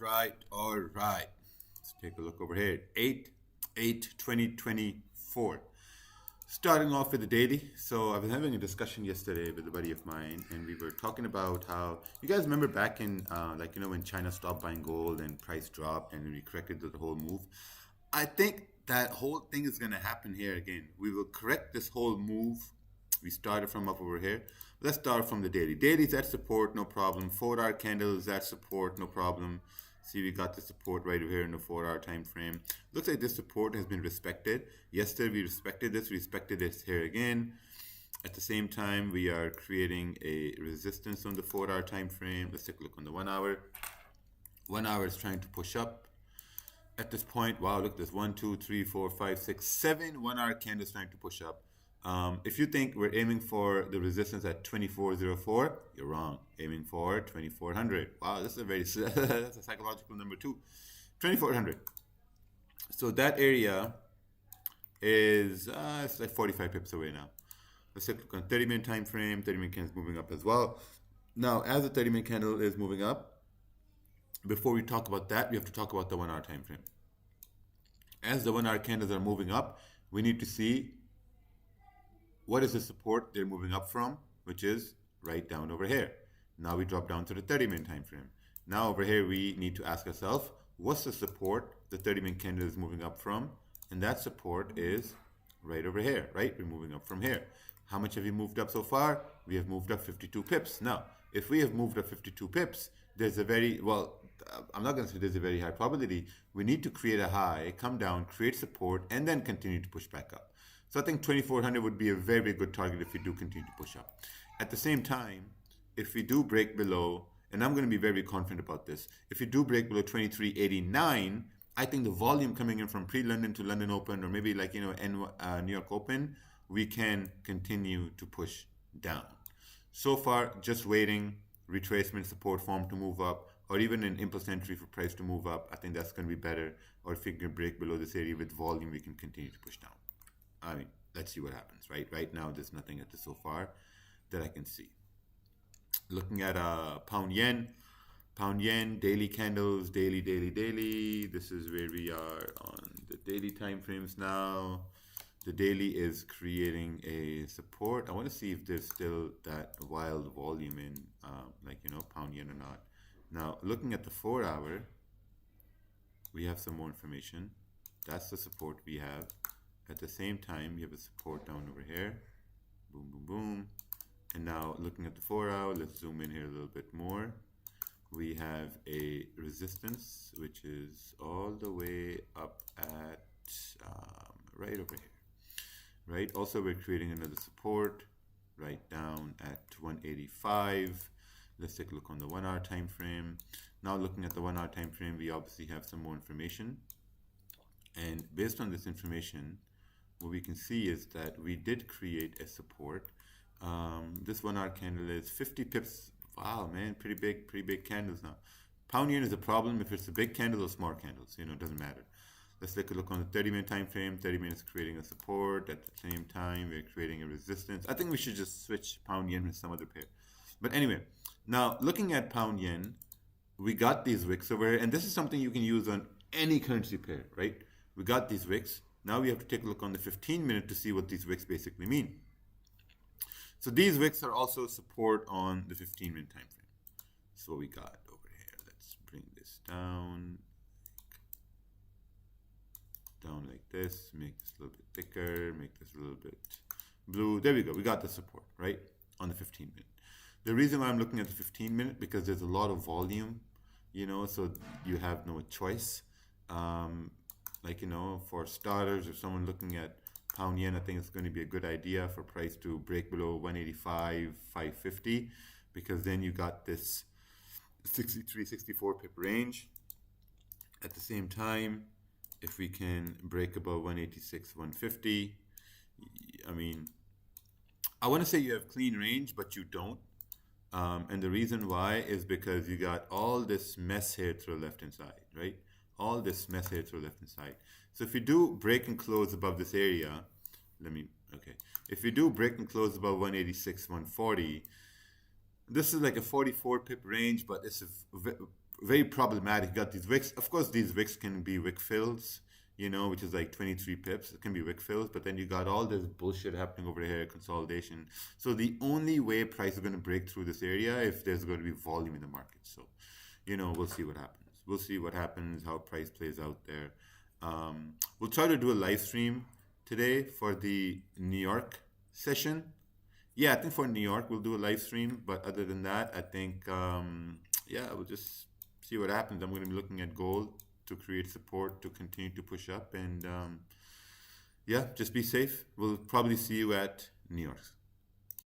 All right. Let's take a look over here. 8/8/2024. Starting off with the daily. So I was having a discussion yesterday with a buddy of mine, and we were talking about how you guys remember back in when China stopped buying gold and price dropped and we corrected the whole move. I think that whole thing is going to happen here again. We will correct this whole move. We started from up over here. Let's start from the daily. Daily's at support, no problem. 4-hour candles at support, no problem. See, we got the support right over here in the 4-hour time frame. Looks like this support has been respected. Yesterday we respected this here again. At the same time, we are creating a resistance on the 4-hour time frame. Let's take a look on the 1 hour. 1 hour is trying to push up. At this point, wow, look, there's 1, 2, 3, 4, 5, 6, 7 1-hour candles trying to push up. If you think we're aiming for the resistance at 2404, you're wrong. Aiming for 2400. Wow, this is a very that's a psychological number too. 2400. So that area is it's like 45 pips away now. Let's take a look on 30-minute time frame. 30-minute candle is moving up as well. Now, as the 30-minute candle is moving up, before we talk about that, we have to talk about the 1-hour time frame. As the 1-hour candles are moving up, we need to see what is the support they're moving up from, which is right down over here. Now we drop down to the 30-minute time frame. Now over here, we need to ask ourselves, what's the support the 30-minute candle is moving up from? And that support is right over here, right? We're moving up from here. How much have we moved up so far? We have moved up 52 pips. Now, if we have moved up 52 pips, there's a very, well, I'm not going to say there's a very high probability. We need to create a high, come down, create support, and then continue to push back up. So I think 2400 would be a very, very good target if we do continue to push up. At the same time, if we do break below, and I'm going to be very confident about this, if we do break below 2389, I think the volume coming in from pre-London to London Open, or maybe like, New York Open, we can continue to push down. So far, just waiting, retracement support form to move up, or even an impulse entry for price to move up. I think that's going to be better. Or if we can break below this area with volume, we can continue to push down. I mean, let's see what happens, right? Right now, there's nothing at this so far that I can see. Looking at pound yen, daily candles, daily. This is where we are on the daily time frames now. The daily is creating a support. I want to see if there's still that wild volume in, pound yen or not. Now, looking at the 4-hour, we have some more information. That's the support we have. At the same time, we have a support down over here. Boom, boom, boom. And now looking at the 4-hour, let's zoom in here a little bit more. We have a resistance, which is all the way up at right over here. Right? Also, we're creating another support right down at 185. Let's take a look on the 1-hour time frame. Now looking at the 1-hour time frame, we obviously have some more information. And based on this information, what we can see is that we did create a support. This 1-hour candle is 50 pips. Wow, man, pretty big candles now. Pound yen is a problem if it's a big candle or small candles. It doesn't matter. Let's take a look on the 30-minute time frame. 30 minutes creating a support. At the same time, we're creating a resistance. I think we should just switch pound yen with some other pair. But anyway, now looking at pound yen, we got these wicks over here, and this is something you can use on any currency pair, right? We got these wicks. Now we have to take a look on the 15-minute to see what these wicks basically mean. So these wicks are also support on the 15-minute time frame. So what we got over here. Let's bring this down like this. Make this a little bit thicker. Make this a little bit blue. There we go. We got the support, right, on the 15-minute. The reason why I'm looking at the 15-minute, because there's a lot of volume, so you have no choice. For starters, or someone looking at pound yen, I think it's going to be a good idea for price to break below 185, 550, because then you got this 63, 64 pip range. At the same time, if we can break above 186, 150, I mean, I want to say you have clean range, but you don't. And the reason why is because you got all this mess here to the left-hand side, right? All this mess here to the left-hand side. So if you do break and close above this area, if you do break and close above 186, 140, this is like a 44 pip range, but it's very problematic. You got these wicks. Of course, these wicks can be wick fills, which is like 23 pips. It can be wick fills, but then you got all this bullshit happening over here, consolidation. So the only way price is going to break through this area if there's going to be volume in the market. So, we'll see what happens. We'll see what happens, how price plays out there. We'll try to do a live stream today for the New York session. Yeah, I think for New York we'll do a live stream, but other than that, I think yeah, we'll just see what happens. I'm going to be looking at gold to create support to continue to push up, and yeah, just be safe. We'll probably see you at New York.